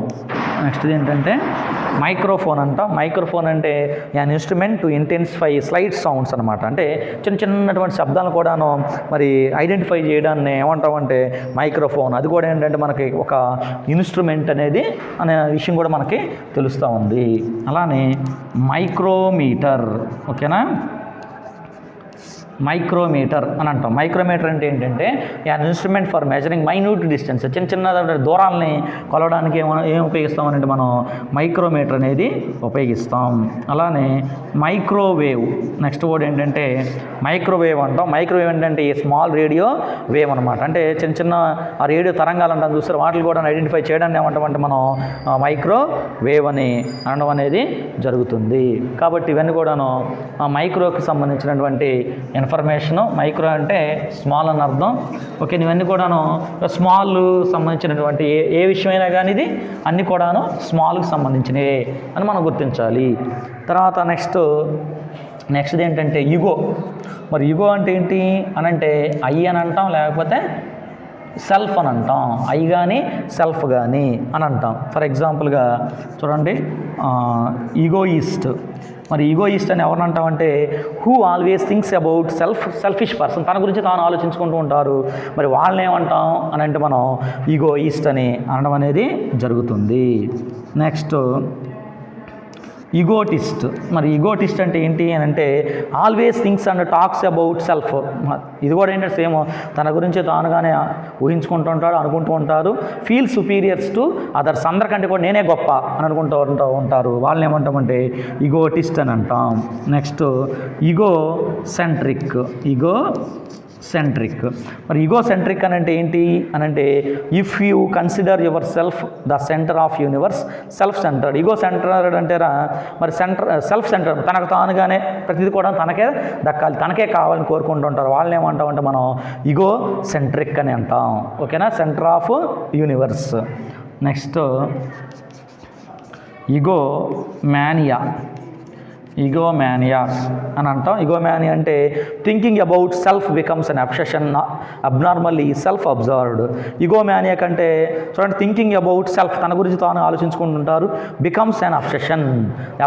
నెక్స్ట్ ఏంటంటే మైక్రోఫోన్ అంటాం. మైక్రోఫోన్ అంటే an instrument to intensify slight sounds అనమాట. అంటే చిన్నటువంటి శబ్దాలను కూడాను మరి ఐడెంటిఫై చేయడాన్ని ఏమంటామంటే మైక్రోఫోన్. అది కూడా ఏంటంటే మనకి ఒక ఇన్స్ట్రుమెంట్ అనేది అనే విషయం కూడా మనకి తెలుస్తూ ఉంది. అలానే మైక్రోమీటర్. ఓకేనా. మైక్రోమీటర్ అని అంటాం. మైక్రోమీటర్ అంటే ఏంటంటే an instrument for measuring minute distance. చిన్న దూరాలని కొలవడానికి ఏం ఉపయోగిస్తామనంటే మనం మైక్రోమీటర్ అనేది ఉపయోగిస్తాం. అలానే మైక్రోవేవ్. నెక్స్ట్ వర్డ్ ఏంటంటే మైక్రోవేవ్ అంటాం. మైక్రోవేవ్ ఏంటంటే ఈ స్మాల్ రేడియో వేవ్ అనమాట. అంటే చిన్న ఆ రేడియో తరంగాలు అంటాం చూస్తారు, వాటిని కూడా ఐడెంటిఫై చేయడాన్ని ఏమంటామంటే మనం మైక్రోవేవ్ అని అనడం అనేది జరుగుతుంది. కాబట్టి ఇవన్నీ కూడాను మైక్రోకి సంబంధించినటువంటి ఇన్ఫర్మేషను. మైక్రో అంటే స్మాల్ అని అర్థం. ఓకే. ఇవన్నీ కూడాను స్మాల్ సంబంధించినటువంటి ఏ విషయమైనా కానీ ఇది అన్నీ కూడాను స్మాల్కి సంబంధించినవే అని మనం గుర్తించాలి. తర్వాత నెక్స్ట్ ఏంటంటే యుగో. మరి యుగో అంటే ఏంటి అని అంటే ఐ అని అంటాం, లేకపోతే సెల్ఫ్ అని అంటాం. ఐ కానీ సెల్ఫ్ కానీ అని అంటాం. ఫర్ ఎగ్జాంపుల్గా చూడండి, ఈగోయిస్ట్. మరి ఈగోయిస్ట్ అని ఎవరిని అంటామంటే who always thinks about selfish person. తన గురించి తాను ఆలోచించుకుంటూ ఉంటారు. మరి వాళ్ళని ఏమంటాం అని అంటే మనం ఈగోయిస్ట్ అని అనడం అనేది జరుగుతుంది. నెక్స్ట్ ఈగోటిస్ట్. మరి ఈగోటిస్ట్ అంటే ఏంటి అని అంటే always thinks and talks about self. ఇది కూడా ఏంటంటే సేమ్ తన గురించి తానుగానే ఊహించుకుంటూ ఉంటాడు, అనుకుంటూ ఉంటారు. Feel superiors to others. అందరికంటే కూడా నేనే గొప్ప అని అనుకుంటూ ఉంటారు. వాళ్ళని ఏమంటామంటే ఈగోటిస్ట్ అని అంటాం. Next egocentric. మరి ఈగోసెంట్రిక్ అని అంటే ఏంటి అని అంటే if you consider yourself the centre of universe, self centred. Ego centred అంటేరా మరి సెల్ఫ్ సెంటర్, తనకు తానుగానే ప్రతిదీ కూడా తనకే దక్కాలి, తనకే కావాలని కోరుకుంటుంటారు. వాళ్ళని ఏమంటామంటే మనం ఈగో సెంట్రిక్ అని అంటాం. ఓకేనా. Centre of universe. Next egomania అని అంటాం. ఈగోమానియా అంటే thinking about self becomes an obsession abnormally self observed. Egomania కంటే చూడండి, థింకింగ్ అబౌట్ సెల్ఫ్, తన గురించి తాను ఆలోచించుకుంటుంటారు. Becomes an obsession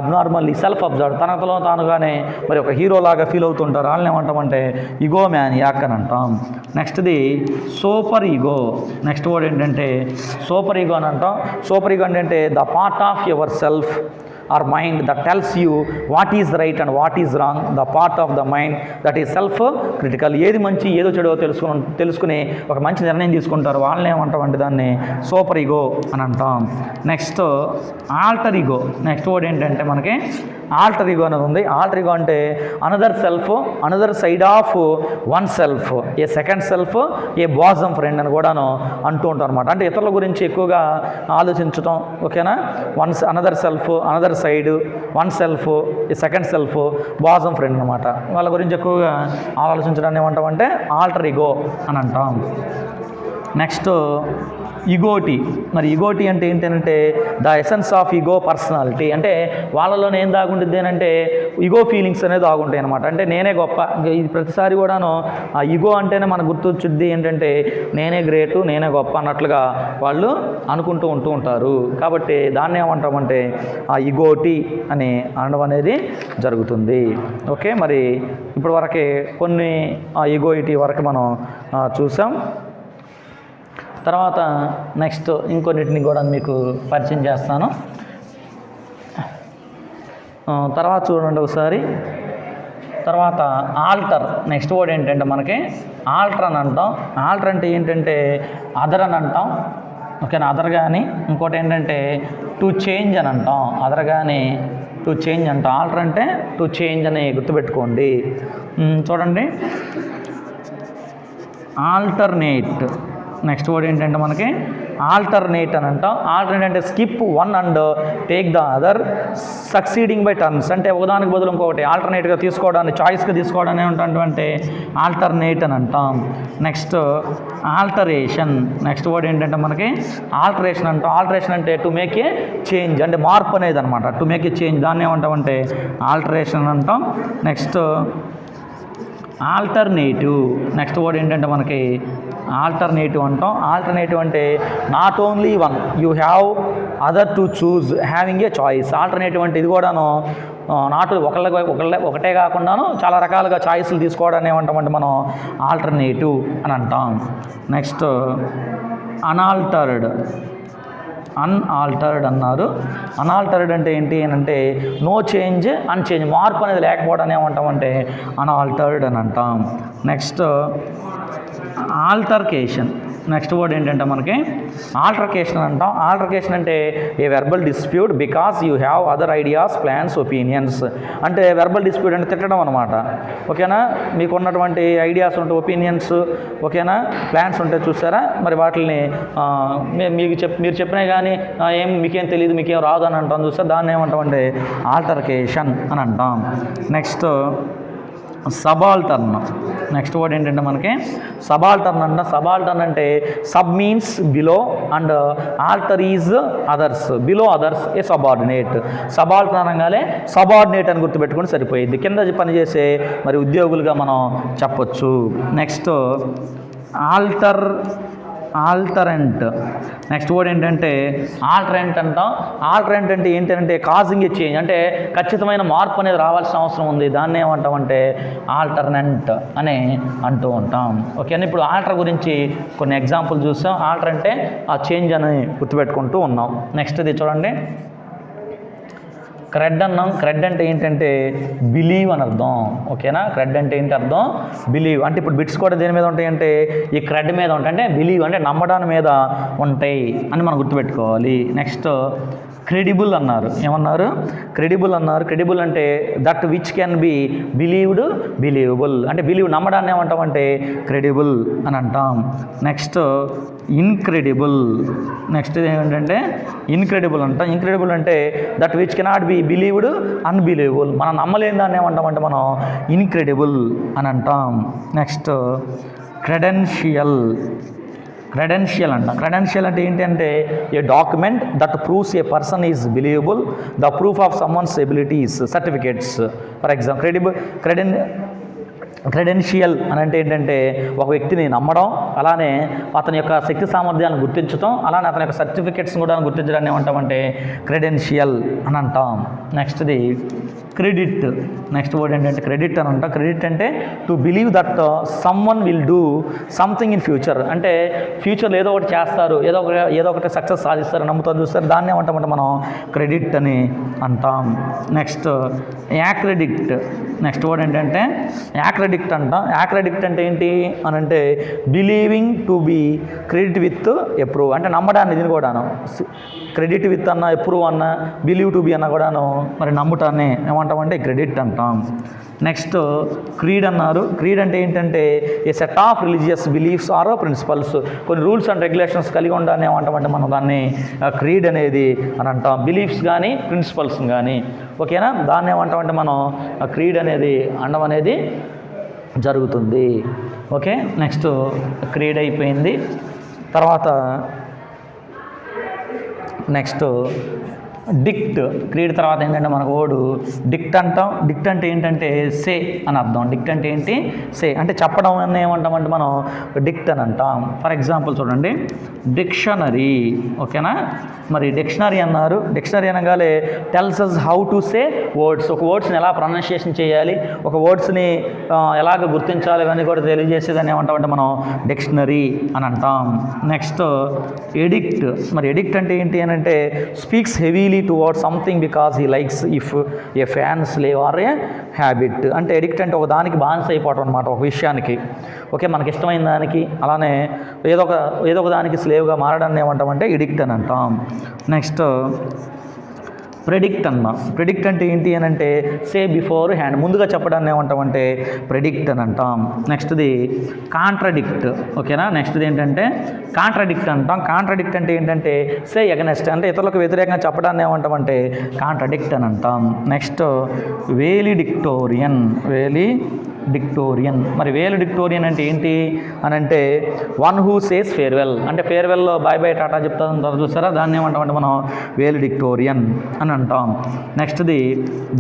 abnormally self observed, తనలో తానుగానే మరి ఒక హీరోలాగా ఫీల్ అవుతుంటారు. వాళ్ళని ఏమంటామంటే ఈగోమానియాక్ అని అంటాం. నెక్స్ట్ది సూపర్ ఈగో. నెక్స్ట్ వర్డ్ ఏంటంటే సూపర్ ఈగో అని అంటాం. సూపర్ ఈగో అంటే the part of your self or mind that tells you what is right and what is wrong. The part of the mind that is self critical. ఏది మంచి ఏదో చెడో తెలుసుకుని ఒక మంచి నిర్ణయం తీసుకుంటారు. వాళ్ళని ఏమంటామంటే దాన్ని సూపర్ ఈగో అని అంటాం. Next alter ego. Next word ఏంటంటే మనకి ఆల్టర్ ఈగో అనేది ఉంది. ఆల్టర్ ఈగో అంటే another self, another side of one self, a second self, a bosom friend అని కూడాను అంటూ ఉంటారు అనమాట. అంటే ఇతరుల గురించి ఎక్కువగా ఆలోచించటం. ఓకేనా. Another self, another side, one self, a second self, bosom friend అనమాట. వాళ్ళ గురించి ఎక్కువగా ఆలోచించడాన్ని ఏమంటామంటే ఆల్టర్ ఈగో అని అంటాం. నెక్స్ట్ ఈగోటీ. మరి ఈగోటీ అంటే ఏంటంటే the essence of ego personality. అంటే వాళ్ళలోనే ఏం దాగుంటుంది అని అంటే ఈగో ఫీలింగ్స్ అనేది దాగుంటాయి అనమాట. అంటే నేనే గొప్ప. ఇది ప్రతిసారి కూడాను ఆ ఈగో అంటేనే మనకు గుర్తొచ్చుద్ది ఏంటంటే నేనే గ్రేటు, నేనే గొప్ప అన్నట్లుగా వాళ్ళు అనుకుంటూ ఉంటారు. కాబట్టి దాన్ని ఏమంటామంటే ఆ ఈగోటీ అని అనడం అనేది జరుగుతుంది. ఓకే. మరి ఇప్పుడు వరకే కొన్ని ఈగోయిటీ వరకు మనం చూసాం. తర్వాత నెక్స్ట్ ఇంకొన్నిటిని కూడా మీకు పరిచయం చేస్తాను. తర్వాత చూడండి ఒకసారి. తర్వాత ఆల్టర్, నెక్స్ట్ వర్డ్ ఏంటంటే మనకి ఆల్టర్ అని అంటాం. ఆల్టర్ అంటే ఏంటంటే అదర్ అని అంటాం. ఓకేనా, అదర్ కానీ ఇంకోటి ఏంటంటే టు చేంజ్ అని అంటాం. అదర్ కానీ టు చేంజ్ అంటాం. ఆల్టర్ అంటే టు చేంజ్ అని గుర్తుపెట్టుకోండి. చూడండి, ఆల్టర్నేట్, నెక్స్ట్ వర్డ్ ఏంటంటే మనకి ఆల్టర్నేట్ అని అంటాం. ఆల్టర్నేట్ అంటే skip one and take the other succeeding by turns, అంటే ఒకదానికి బదులు ఇంకొకటి ఆల్టర్నేట్గా తీసుకోవడాన్ని, చాయిస్గా తీసుకోవడాన్ని ఏమంటే ఆల్టర్నేట్ అని అంటాం. నెక్స్ట్ ఆల్టరేషన్, నెక్స్ట్ వర్డ్ ఏంటంటే మనకి ఆల్టరేషన్ అంటాం. ఆల్టరేషన్ అంటే టు మేక్ ఏ చేంజ్, అంటే మార్పు అనేది అనమాట. టు మేక్ ఏ చేంజ్, దాన్ని ఏమంటామంటే ఆల్టరేషన్ అంటాం. నెక్స్ట్ ఆల్టర్నేటివ్, నెక్స్ట్ వర్డ్ ఏంటంటే మనకి ఆల్టర్నేటివ్ అంటాం. ఆల్టర్నేటివ్ అంటే not only one, you have other to choose, having a choice. Alternative అంటే ఇది కూడాను ఒకటే కాకుండాను చాలా రకాలుగా చాయిస్లు తీసుకోవడాన్ని ఏమంటామంటే మనం ఆల్టర్నేటివ్ అని అంటాం. నెక్స్ట్ అన్ఆల్టర్డ్, అన్ఆల్టర్డ్ అన్నారు. అన్ఆల్టర్డ్ అంటే ఏంటి అని అంటే నో చేంజ్, అన్చేంజ్, మార్పు అనేది లేకపోవడాన్ని ఏమంటామంటే అన్ఆల్టర్డ్ అని అంటాం. నెక్స్ట్ ఆల్టర్కేషన్, నెక్స్ట్ వర్డ్ ఏంటంటే మనకి ఆల్టర్కేషన్ అంటాం. ఆల్టర్కేషన్ అంటే a verbal dispute because you have other ideas, plans, opinions. అంటే వెర్బల్ డిస్ప్యూట్ అంటే తిట్టడం అనమాట. ఓకేనా, మీకు ఉన్నటువంటి ఐడియాస్ ఉంటాయి, ఒపీనియన్స్, ఓకేనా, ప్లాన్స్ ఉంటాయి చూసారా, మరి వాటిని మీరు చెప్పినా కానీ మీకేం తెలియదు, మీకేం రాదు అని అంటాం చూసారా, దాన్ని ఏమంటామంటే ఆల్టర్కేషన్ అని అంటాం. నెక్స్ట్ సబాల్టర్న్, నెక్స్ట్ వర్డ్ ఏంటంటే మనకి సబాల్టర్న్ అంట. సబాల్టర్న్ అంటే sub means below and alter is others, below others a subordinate. Subaltern అనగానే సబార్డినేట్ అని గుర్తుపెట్టుకుని సరిపోయింది, కింద పనిచేసే మరి ఉద్యోగులుగా మనం చెప్పొచ్చు. నెక్స్ట్ ఆల్టరెంట్, నెక్స్ట్ వర్డ్ ఏంటంటే ఆల్టరెంట్ అంటాం. ఆల్టరెంట్ అంటే ఏంటంటే కాజింగ్ ఏ చేంజ్, అంటే ఖచ్చితమైన మార్పు అనేది రావాల్సిన అవసరం ఉంది, దాన్ని ఏమంటామంటే ఆల్టర్నెంట్ అని అంటూ ఉంటాం. ఓకేనా, ఇప్పుడు ఆల్టర్ గురించి కొన్ని ఎగ్జాంపుల్ చూసాం. ఆల్టర్ అంటే ఆ చేంజ్ అని గుర్తుపెట్టుకుంటూ ఉన్నాం. నెక్స్ట్ ఇది చూడండి, క్రెడ్ అన్నాం. క్రెడ్ అంటే ఏంటంటే బిలీవ్ అని అర్థం. ఓకేనా, క్రెడ్ అంటే ఏంటి అర్థం, బిలీవ్. అంటే ఇప్పుడు బిట్స్ కూడా దేని మీద ఉంటాయంటే ఈ క్రెడ్ మీద ఉంటాయి, అంటే బిలీవ్ అంటే నమ్మడాని మీద ఉంటాయి అని మనం గుర్తుపెట్టుకోవాలి. నెక్స్ట్ క్రెడిబుల్ అన్నారు. ఏమన్నారు, క్రెడిబుల్ అన్నారు. క్రెడిబుల్ అంటే that which can be believed, believable, అంటే బిలీవ్ నమ్మడాన్ని ఏమంటామంటే క్రెడిబుల్ అని అంటాం. నెక్స్ట్ ఇన్క్రెడిబుల్, నెక్స్ట్ ఏంటంటే ఇన్క్రెడిబుల్ అంటాం. ఇన్క్రెడిబుల్ అంటే that which cannot be believed, unbelievable, మనం నమ్మలేని దాన్ని ఏమంటామంటే మనం ఇన్క్రెడిబుల్ అని అంటాం. నెక్స్ట్ క్రెడెన్షియల్, క్రెడెన్షియల్ అంటాం. క్రెడెన్షియల్ అంటే ఏంటంటే a document that proves a person is believable, the proof of someone's abilities, certificates. For example credential అని అంటే ఏంటంటే ఒక వ్యక్తిని నమ్మడం, అలానే అతని యొక్క శక్తి సామర్థ్యాలను గుర్తించడం, అలానే అతని యొక్క సర్టిఫికేట్స్ని కూడా గుర్తించడాన్ని ఏమంటామంటే క్రెడెన్షియల్ అని అంటాం. నెక్స్ట్ది క్రెడిట్, నెక్స్ట్ వర్డ్ ఏంటంటే క్రెడిట్ అని అంటాం. క్రెడిట్ అంటే to believe that someone will do something in future, అంటే ఫ్యూచర్లో ఏదో ఒకటి చేస్తారు, ఏదో ఒకటి సక్సెస్ సాధిస్తారు, నమ్ముతారు చూస్తారు, దాన్ని ఏమంటామంటే మనం క్రెడిట్ అని అంటాం. నెక్స్ట్ యాక్రెడిక్ట్, నెక్స్ట్ వర్డ్ ఏంటంటే యాక్రెడిక్ట్ అంటాం. యాక్రెడిక్ట్ అంటే ఏంటి అని అంటే believing to be credit with approve, అంటే నమ్మడాన్ని, దీని కూడాను క్రెడిట్ విత్ అన్న, ఎప్రూవ్ అన్న, బిలీవ్ టు బీ అన్న కూడాను మరి నమ్ముటాన్ని ఏమంటామంటే క్రెడిట్ అంటాం. నెక్స్ట్ క్రీడ్ అన్నారు. క్రీడ్ అంటే ఏంటంటే a set of religious beliefs or principles, కొన్ని రూల్స్ అండ్ రెగ్యులేషన్స్ కలిగి ఉండాలని ఏమంటామంటే మనం దాన్ని క్రీడ్ అనేది అని అంటాం. బిలీఫ్స్ కానీ ప్రిన్సిపల్స్ కానీ, ఓకేనా, దాన్ని ఏమంటామంటే మనం క్రీడ్ అనేది అనడం అనేది జరుగుతుంది. ఓకే, నెక్స్ట్ క్రీడ్ అయిపోయింది. తర్వాత నెక్స్ట్ డిక్ట్, క్రీడ్ తర్వాత ఏంటంటే మనకు ఓడు డిక్ట్ అంటాం. డిక్ట్ అంటే ఏంటంటే సే అని అర్థం. డిక్ట్ అంటే ఏంటి, సే అంటే చెప్పడం అని ఏమంటామంటే మనం డిక్ట్ అని అంటాం. ఫర్ ఎగ్జాంపుల్ చూడండి, డిక్షనరీ. ఓకేనా, మరి డిక్షనరీ అన్నారు. డిక్షనరీ అనగానే tells us how to say words. ఒక వర్డ్స్ని ఎలా ప్రొనౌన్సియేషన్ చేయాలి, ఒక వర్డ్స్ని ఎలాగ గుర్తించాలి, ఇవన్నీ కూడా తెలియజేసేదాన్ని ఏమంటామంటే మనం డిక్షనరీ అని అంటాం. Next addict. మరి ఎడిక్ట్ అంటే ఏంటి అని అంటే speaks heavily toward something because he likes if a fan slave or a habit. అంటే ఎడిక్ట్ అంటే ఒక దానికి బానిస అయిపోవటం అనమాట, ఒక విషయానికి. ఓకే, మనకి ఇష్టమైన దానికి, అలానే ఏదో ఒక దానికి స్లేవ్గా మారడాన్ని ఏమంటామంటే ఎడిక్ట్ అని అంటాం. నెక్స్ట్ ప్రెడిక్ట్ అన్నాం. ప్రెడిక్ట్ అంటే ఏంటి అని అంటే సే బిఫోర్ హ్యాండ్, ముందుగా చెప్పడాన్ని ఏమంటామంటే ప్రెడిక్ట్ అని అంటాం. నెక్స్ట్ది కాంట్రడిక్ట్. ఓకేనా, నెక్స్ట్ది ఏంటంటే కాంట్రడిక్ట్ అంటాం. కాంట్రడిక్ట్ అంటే ఏంటంటే సే ఎగనెస్ట్, అంటే ఇతరులకు వ్యతిరేకంగా చెప్పడాన్ని ఏమంటామంటే కాంట్రడిక్ట్ అని అంటాం. నెక్స్ట్ వేలిడిక్టోరియన్. మరి వేలిడిక్టోరియన్ అంటే ఏంటి అని అంటే వన్ హూ సేస్ ఫేర్వెల్, అంటే ఫేర్వెల్లో బాయ్ బాయ్ టాటా చెప్తారు చూస్తారా, దాన్ని ఏమంటామంటే మనం వేలిడిక్టోరియన్ అని అంటాం. నెక్స్ట్ది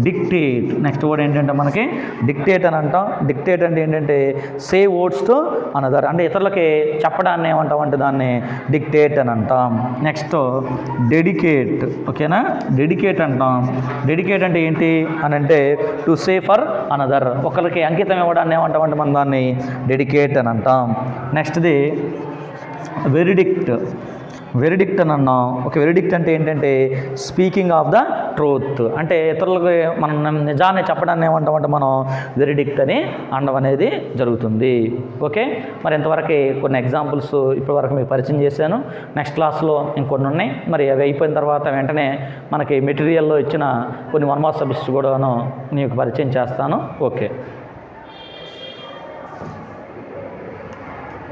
డిక్టేట్. నెక్స్ట్ వర్డ్ ఏంటంటే మనకి డిక్టేట్ అని అంటాం. డిక్టేట్ అంటే ఏంటంటే సే వర్డ్స్ టు అనదర్, అంటే ఇతరులకి చెప్పడాన్ని ఏమంటామంటే దాన్ని డిక్టేట్ అని అంటాం. Next dedicate. ఓకేనా, డెడికేట్ అంటాం. డెడికేట్ అంటే ఏంటి అని అంటే టు సే ఫర్ అనదర్, ఒకరికి అంకితం ఇవ్వడాన్ని ఏమంటామంటే మనం దాన్ని డెడికేట్ అని అంటాం. నెక్స్ట్ది వెరిడిక్ట్ అని అన్నాం. ఒక వెరిడిక్ట్ అంటే ఏంటంటే స్పీకింగ్ ఆఫ్ ద ట్రూత్, అంటే ఇతరులకు మనం నిజాన్ని చెప్పడాన్ని ఏమంటామంటే మనం వెరిడిక్ట్ అని అనడం అనేది జరుగుతుంది. ఓకే, మరి ఇంతవరకు కొన్ని ఎగ్జాంపుల్స్ ఇప్పటివరకు మీకు పరిచయం చేశాను. నెక్స్ట్ క్లాస్లో ఇంకొన్ని ఉన్నాయి. మరి అవి అయిపోయిన తర్వాత వెంటనే మనకి మెటీరియల్లో ఇచ్చిన కొన్ని 1 మార్క్స్ సబ్జెక్ట్స్ కూడాను నీకు పరిచయం చేస్తాను. ఓకే.